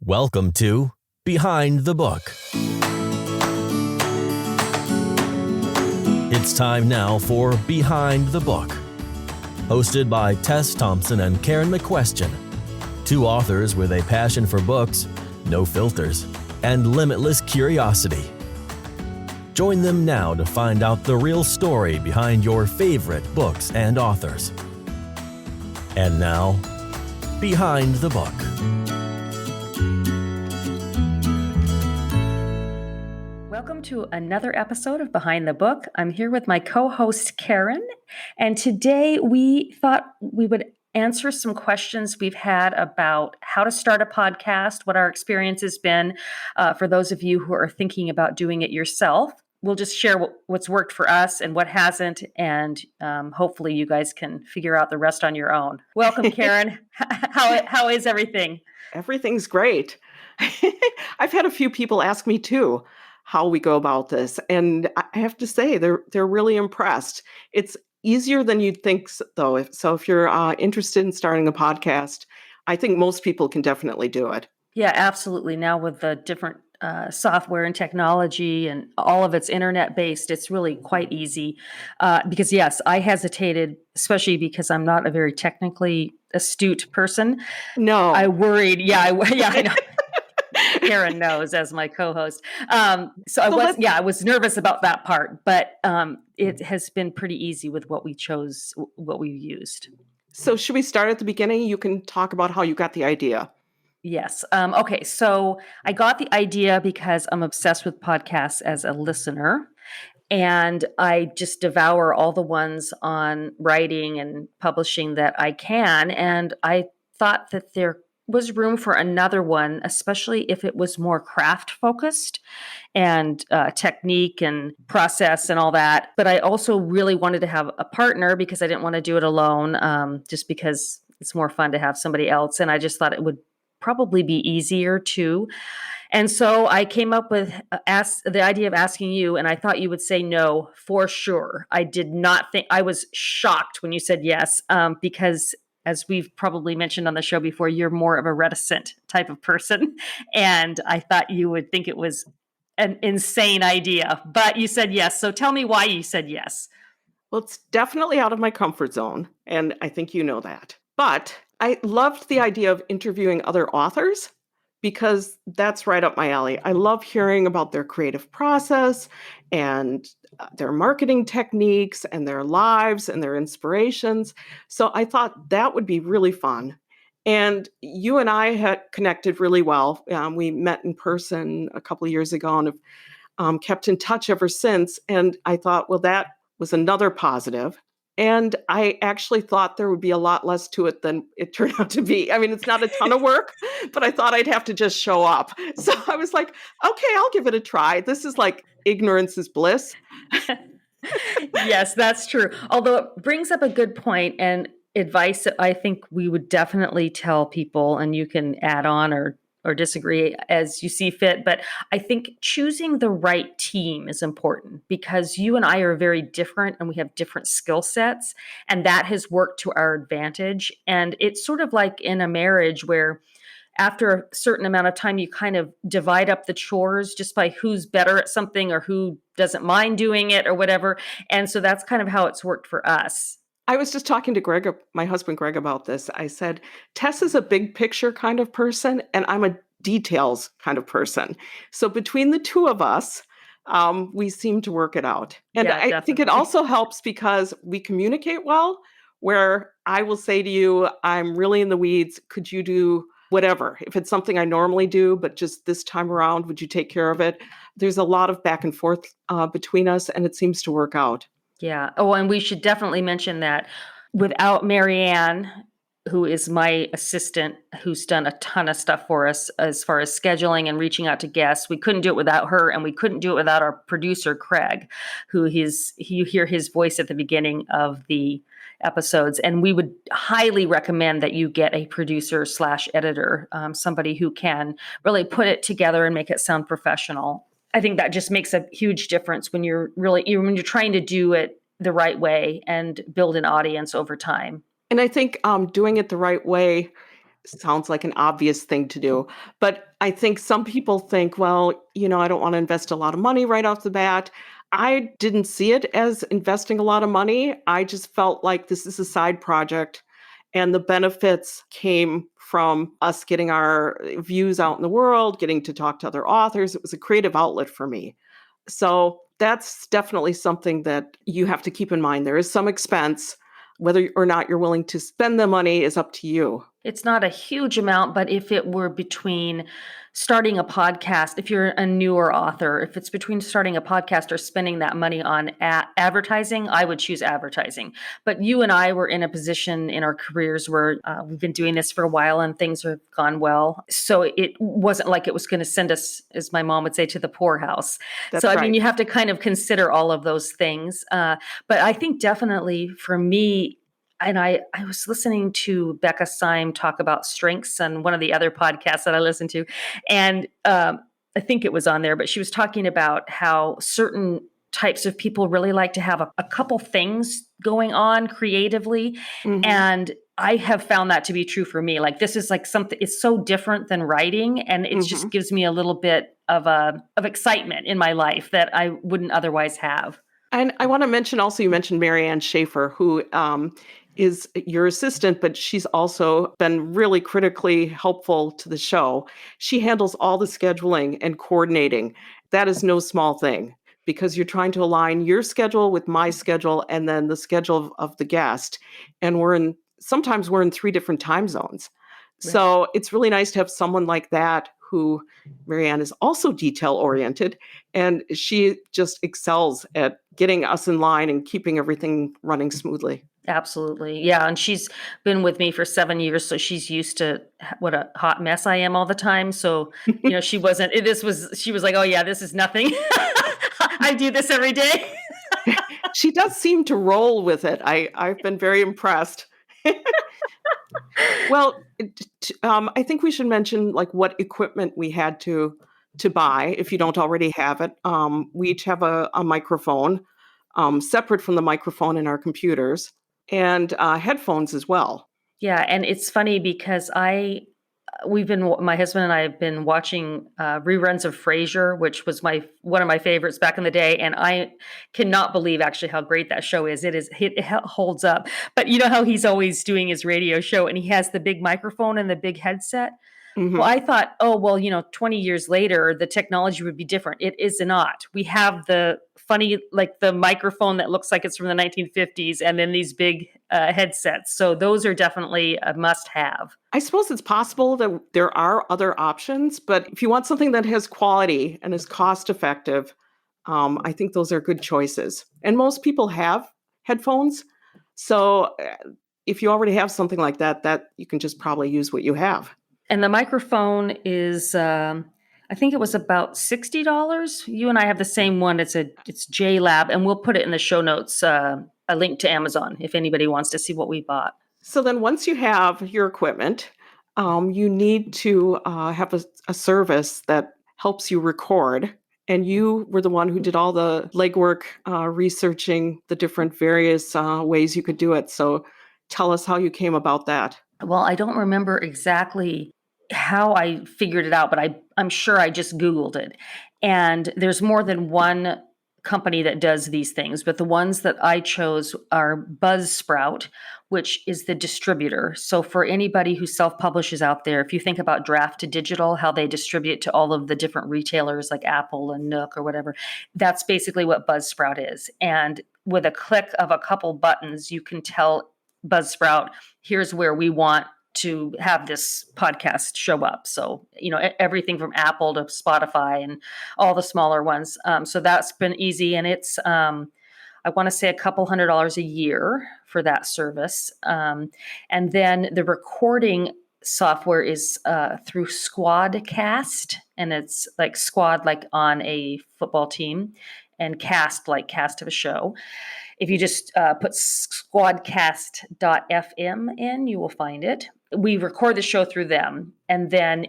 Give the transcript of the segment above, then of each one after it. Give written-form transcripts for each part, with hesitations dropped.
Welcome to Behind the Book. It's time now for Behind the Book, hosted by Tess Thompson and Karen McQuestion, two authors with a passion for books, no filters, and limitless curiosity. Join them now to find out the real story behind your favorite books and authors. And now, Behind the Book. Welcome to another episode of Behind the Book. I'm here with my co-host Karen, and today we thought we would answer some questions we've had about how to start a podcast, what our experience has been for those of you who are thinking about doing it yourself. We'll just share what's worked for us and what hasn't, and hopefully you guys can figure out the rest on your own. Welcome, Karen. How is everything? Everything's great. I've had a few people ask me too how we go about this, and I have to say they're really impressed. It's easier than you'd think, though. If you're interested in starting a podcast, I think most people can definitely do it. Yeah, absolutely. Now with the different software and technology and all of it's internet based, it's really quite easy. Because yes, I hesitated, especially because I'm not a very technically astute person. No, I worried. I know. Karen knows as my co-host. I was nervous about that part, but it has been pretty easy with what we chose, what we used. So should we start at the beginning? You can talk about how you got the idea. Yes. Okay. So I got the idea because I'm obsessed with podcasts as a listener, and I just devour all the ones on writing and publishing that I can. And I thought that there was room for another one, especially if it was more craft focused and technique and process and all that. But I also really wanted to have a partner because I didn't want to do it alone, just because it's more fun to have somebody else. And I just thought it would probably be easier too. And so I came up with the idea of asking you, and I thought you would say no for sure. I did not think, I was shocked when you said yes, because as we've probably mentioned on the show before, you're more of a reticent type of person. And I thought you would think it was an insane idea, but you said yes. So tell me why you said yes. Well, it's definitely out of my comfort zone, and I think you know that. But I loved the idea of interviewing other authors because that's right up my alley. I love hearing about their creative process and their marketing techniques and their lives and their inspirations. So I thought that would be really fun. And you and I had connected really well. We met in person a couple of years ago and have kept in touch ever since. And I thought, well, that was another positive. And I actually thought there would be a lot less to it than it turned out to be. I mean, it's not a ton of work, but I thought I'd have to just show up. So I was like, okay, I'll give it a try. This is like ignorance is bliss. Yes, that's true. Although it brings up a good point and advice that I think we would definitely tell people, and you can add on or disagree as you see fit. But I think choosing the right team is important because you and I are very different and we have different skill sets, and that has worked to our advantage. And it's sort of like in a marriage where after a certain amount of time, you kind of divide up the chores just by who's better at something or who doesn't mind doing it or whatever. And so that's kind of how it's worked for us. I was just talking to Greg, my husband Greg, about this. I said, Tess is a big picture kind of person, and I'm a details kind of person. So between the two of us, we seem to work it out. And I think it also helps because we communicate well, where I will say to you, I'm really in the weeds. Could you do whatever? If it's something I normally do, but just this time around, would you take care of it? There's a lot of back and forth between us, and it seems to work out. Yeah. Oh, and we should definitely mention that without Marianne, who is my assistant, who's done a ton of stuff for us as far as scheduling and reaching out to guests, we couldn't do it without her, and we couldn't do it without our producer, Craig, you hear his voice at the beginning of the episodes. And we would highly recommend that you get a producer / editor, somebody who can really put it together and make it sound professional. I think that just makes a huge difference when you're trying to do it the right way and build an audience over time. And I think doing it the right way sounds like an obvious thing to do. But I think some people think, well, I don't want to invest a lot of money right off the bat. I didn't see it as investing a lot of money. I just felt like this is a side project, and the benefits came from us getting our views out in the world, getting to talk to other authors. It was a creative outlet for me. So that's definitely something that you have to keep in mind. There is some expense. Whether or not you're willing to spend the money is up to you. It's not a huge amount, but if it were between starting a podcast, if you're a newer author, if it's between starting a podcast or spending that money on advertising, I would choose advertising. But you and I were in a position in our careers where we've been doing this for a while and things have gone well. So it wasn't like it was going to send us, as my mom would say, to the poorhouse. That's so, I right. mean, you have to kind of consider all of those things. But I think definitely for me, and I was listening to Becca Syme talk about strengths on one of the other podcasts that I listened to. And I think it was on there, but she was talking about how certain types of people really like to have a couple things going on creatively. Mhm. And I have found that to be true for me. Like this is like something, it's so different than writing. And it just gives me a little bit of excitement in my life that I wouldn't otherwise have. And I want to mention also, you mentioned Marianne Schaefer, who is your assistant, but she's also been really critically helpful to the show. She handles all the scheduling and coordinating. That is no small thing because you're trying to align your schedule with my schedule and then the schedule of the guest. And sometimes we're in 3 different time zones. Right. So it's really nice to have someone like that who, Marianne, is also detail oriented, and she just excels at getting us in line and keeping everything running smoothly. Absolutely. Yeah. And she's been with me for 7 years. So she's used to what a hot mess I am all the time. So, she was like, oh yeah, this is nothing. I do this every day. She does seem to roll with it. I've been very impressed. Well, I think we should mention like what equipment we had to buy if you don't already have it. We each have a microphone separate from the microphone in our computers, and headphones as well. Yeah. And it's funny because my husband and I have been watching reruns of Frasier, which was one of my favorites back in the day. And I cannot believe actually how great that show is. It holds up. But you know how he's always doing his radio show and he has the big microphone and the big headset? Mhm. Well, I thought, 20 years later, the technology would be different. It is not. We have the funny, like the microphone that looks like it's from the 1950s and then these big headsets. So those are definitely a must have. I suppose it's possible that there are other options, but if you want something that has quality and is cost effective, I think those are good choices. And most people have headphones. So if you already have something like that you can just probably use what you have. And the microphone is, I think it was about $60. You and I have the same one. It's JLab, and we'll put it in the show notes, a link to Amazon if anybody wants to see what we bought. So then once you have your equipment, you need to have a service that helps you record. And you were the one who did all the legwork, researching the different various ways you could do it. So tell us how you came about that. Well, I don't remember exactly how I figured it out, but I'm sure I just Googled it. And there's more than one company that does these things, but the ones that I chose are Buzzsprout, which is the distributor. So for anybody who self-publishes out there, if you think about Draft to Digital, how they distribute to all of the different retailers like Apple and Nook or whatever, that's basically what Buzzsprout is. And with a click of a couple buttons, you can tell Buzzsprout, here's where we want to have this podcast show up. So, everything from Apple to Spotify and all the smaller ones. So that's been easy. And it's, I want to say a couple $100 a year for that service. And then the recording software is through Squadcast, and it's like squad, like on a football team, and cast, like cast of a show. If you just put squadcast.fm in, you will find it. We record the show through them, and then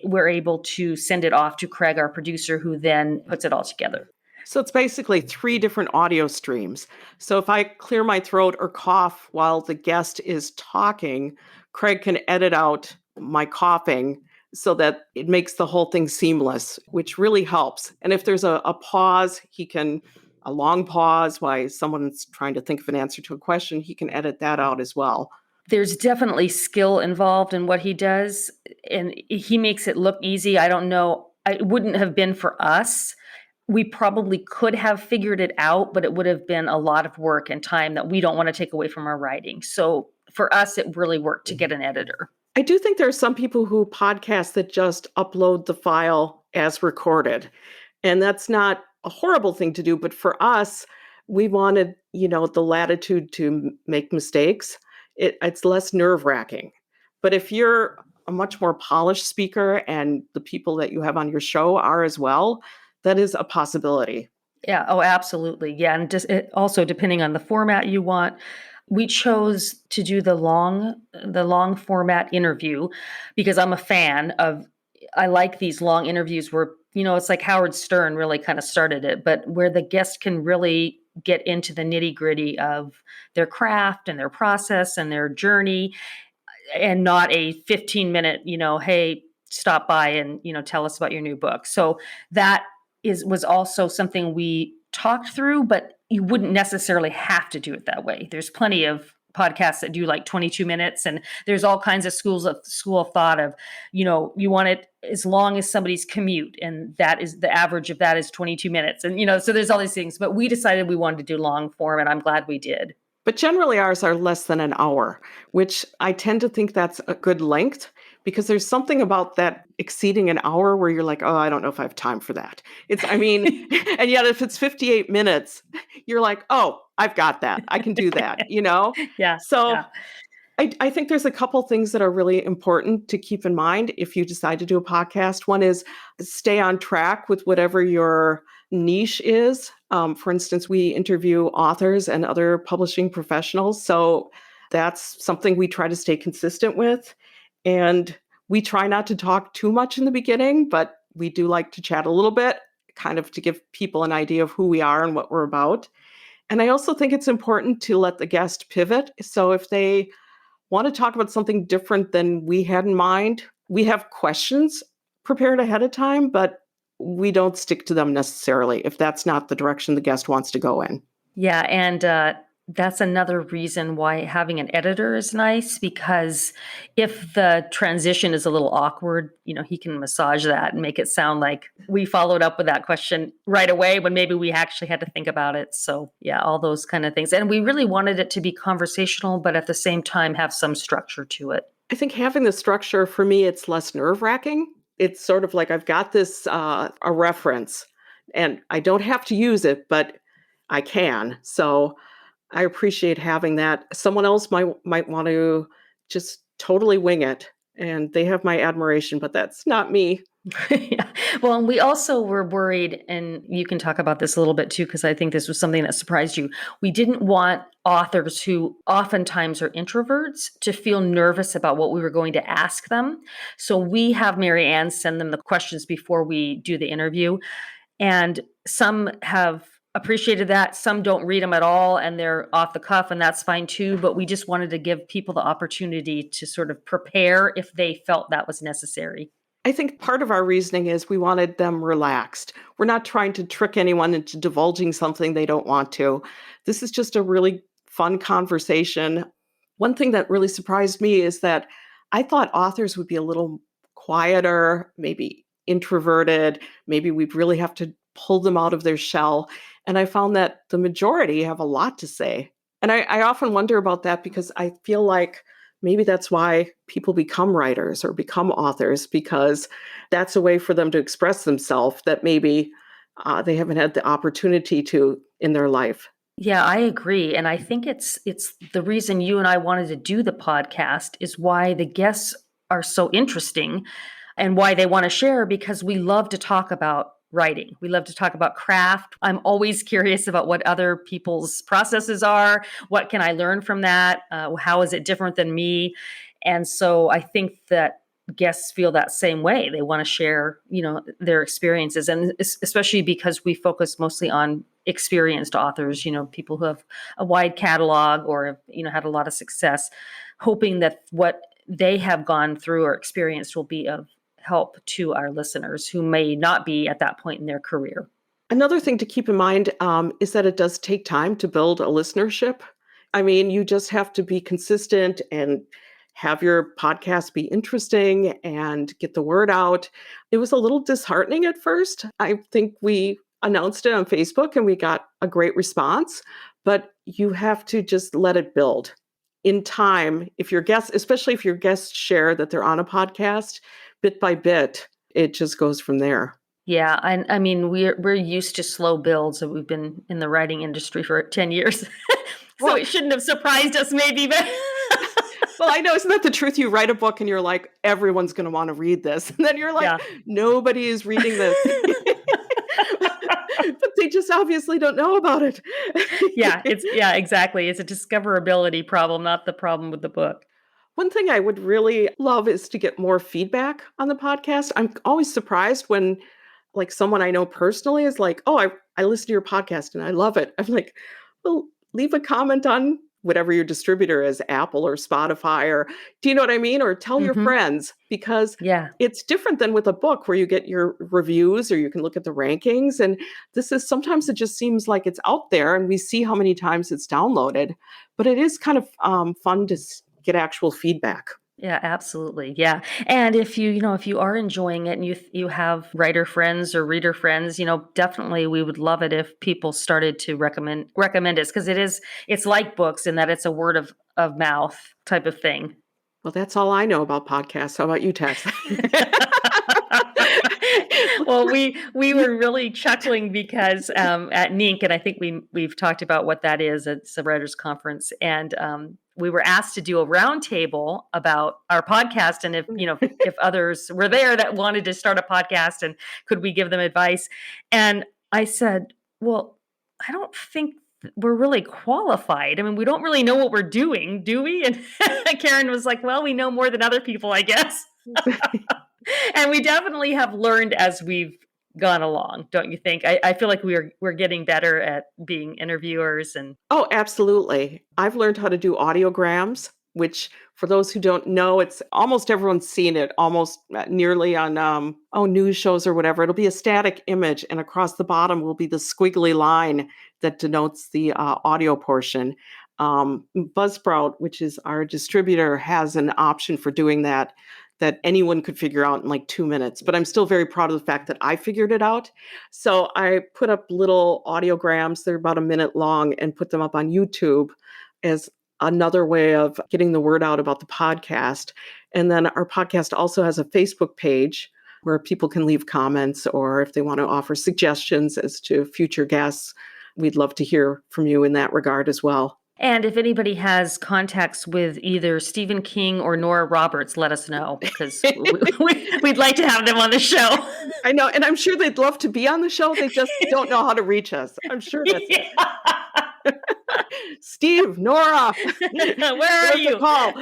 we're able to send it off to Craig, our producer, who then puts it all together. So it's basically 3 different audio streams. So if I clear my throat or cough while the guest is talking, Craig can edit out my coughing so that it makes the whole thing seamless, which really helps. And if there's a pause, a long pause while someone's trying to think of an answer to a question, he can edit that out as well. There's definitely skill involved in what he does, and he makes it look easy. I don't know. It wouldn't have been for us. We probably could have figured it out, but it would have been a lot of work and time that we don't want to take away from our writing. So for us, it really worked to get an editor. I do think there are some people who podcast that just upload the file as recorded. And that's not a horrible thing to do. But for us, we wanted, the latitude to make mistakes. It's less nerve-wracking. But if you're a much more polished speaker and the people that you have on your show are as well, that is a possibility. Yeah. Oh, absolutely. Yeah. And just also depending on the format you want, we chose to do the long format interview because I'm a fan of, I like these long interviews where, it's like Howard Stern really kind of started it, but where the guest can really get into the nitty gritty of their craft and their process and their journey, and not a 15-minute, hey, stop by and, tell us about your new book. So that was also something we talked through, but you wouldn't necessarily have to do it that way. There's plenty of podcasts that do like 22 minutes, and there's all kinds of school of thought of, you want it as long as somebody's commute, and that is the average of that is 22 minutes. And, so there's all these things, but we decided we wanted to do long form, and I'm glad we did. But generally ours are less than an hour, which I tend to think that's a good length because there's something about that exceeding an hour where you're like, oh, I don't know if I have time for that. And yet if it's 58 minutes, you're like, oh, I've got that. I can do that, Yeah. So yeah. I think there's a couple things that are really important to keep in mind if you decide to do a podcast. One is stay on track with whatever your niche is. For instance, we interview authors and other publishing professionals. So that's something we try to stay consistent with. And we try not to talk too much in the beginning, but we do like to chat a little bit, kind of to give people an idea of who we are and what we're about. And I also think it's important to let the guest pivot. So if they want to talk about something different than we had in mind, we have questions prepared ahead of time, but we don't stick to them necessarily if that's not the direction the guest wants to go in. Yeah. And that's another reason why having an editor is nice, because if the transition is a little awkward, he can massage that and make it sound like we followed up with that question right away when maybe we actually had to think about it. So yeah, all those kind of things. And we really wanted it to be conversational, but at the same time have some structure to it. I think having the structure, for me, it's less nerve-wracking. It's sort of like I've got this, a reference, and I don't have to use it, but I can. So I appreciate having that. Someone else might want to just totally wing it, and they have my admiration, but that's not me. Yeah. Well, and we also were worried, and you can talk about this a little bit too, because I think this was something that surprised you. We didn't want authors who oftentimes are introverts to feel nervous about what we were going to ask them. So we have Mary Ann send them the questions before we do the interview. And some have appreciated that. Some don't read them at all and they're off the cuff, and that's fine too. But we just wanted to give people the opportunity to sort of prepare if they felt that was necessary. I think part of our reasoning is we wanted them relaxed. We're not trying to trick anyone into divulging something they don't want to. This is just a really fun conversation. One thing that really surprised me is that I thought authors would be a little quieter, maybe introverted, maybe we'd really have to pull them out of their shell. And I found that the majority have a lot to say. And I often wonder about that because I feel like maybe that's why people become writers or become authors, because that's a way for them to express themselves that maybe they haven't had the opportunity to in their life. Yeah, I agree. And I think it's the reason you and I wanted to do the podcast is why the guests are so interesting and why they want to share, because we love to talk about writing. We love to talk about craft. I'm always curious about what other people's processes are. What can I learn from that? How is it different than me? And so I think that guests feel that same way. They want to share, their experiences, and especially because we focus mostly on experienced authors, people who have a wide catalog or have, had a lot of success, hoping that what they have gone through or experienced will be of help to our listeners who may not be at that point in their career. Another thing to keep in mind is that it does take time to build a listenership. I mean, you just have to be consistent and have your podcast be interesting and get the word out. It was a little disheartening at first. I think we announced it on Facebook and we got a great response, but you have to just let it build. In time, if your guests, especially if your guests share that they're on a podcast, bit by bit, it just goes from there. Yeah, I mean, we're used to slow builds, and we've been in the writing industry for 10 years. So Well- it shouldn't have surprised us maybe, but Well, I know, isn't that the truth? You write a book and you're like, everyone's going to want to read this. And then you're like, Yeah. nobody is reading this. But they just obviously don't know about it. Exactly. It's a discoverability problem, not the problem with the book. One thing I would really love is to get more feedback on the podcast. I'm always surprised when like someone I know personally is like, oh, I listen to your podcast and I love it. I'm like, well, leave a comment on whatever your distributor is, Apple or Spotify, or do you know what I mean? Or tell your Mhm. friends, because Yeah. it's different than with a book where you get your reviews or you can look at the rankings. And this is sometimes it just seems like it's out there and we see how many times it's downloaded, but it is kind of fun to get actual feedback. Yeah, absolutely. Yeah. And if you are enjoying it and you have writer friends or reader friends, definitely we would love it if people started to recommend it, because it's like books in that it's a word of mouth type of thing. Well, that's all I know about podcasts. How about you, Tess? Well, we were really chuckling because at NINC, and I think we've talked about what that is. It's a writers' conference, and we were asked to do a roundtable about our podcast, and if others were there that wanted to start a podcast, and could we give them advice? And I said, well, I don't think we're really qualified. I mean, we don't really know what we're doing, do we? And Karen was like, well, we know more than other people, I guess. And we definitely have learned as we've gone along, don't you think? I feel like we're getting better at being interviewers. And Oh, absolutely. I've learned how to do audiograms, which for those who don't know, it's almost everyone's seen it almost nearly on news shows or whatever. It'll be a static image and across the bottom will be the squiggly line that denotes the audio portion. Buzzsprout, which is our distributor, has an option for doing that anyone could figure out in like 2 minutes. But I'm still very proud of the fact that I figured it out. So I put up little audiograms, they're about a minute long, and put them up on YouTube as another way of getting the word out about the podcast. And then our podcast also has a Facebook page where people can leave comments, or if they want to offer suggestions as to future guests, we'd love to hear from you in that regard as well. And if anybody has contacts with either Stephen King or Nora Roberts, let us know, because we'd like to have them on the show. I know, and I'm sure they'd love to be on the show. They just don't know how to reach us. I'm sure that's it. Steve, Nora, where are you? Call.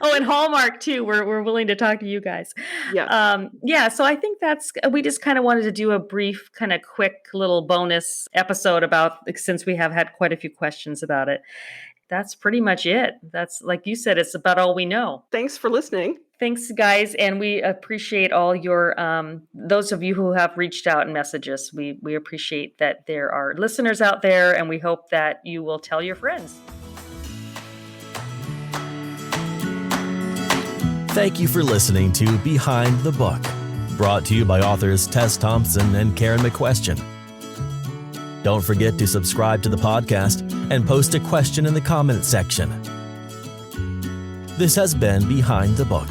Oh, and Hallmark too. We're willing to talk to you guys. Yeah. So I think we just kind of wanted to do a brief, kind of quick little bonus episode about, since we have had quite a few questions about it. That's pretty much it. That's, like you said, it's about all we know. Thanks for listening. Thanks, guys, and we appreciate all your those of you who have reached out and messaged us. We appreciate that there are listeners out there, and we hope that you will tell your friends. Thank you for listening to Behind the Book, brought to you by authors Tess Thompson and Karen McQuestion. Don't forget to subscribe to the podcast and post a question in the comments section. This has been Behind the Book.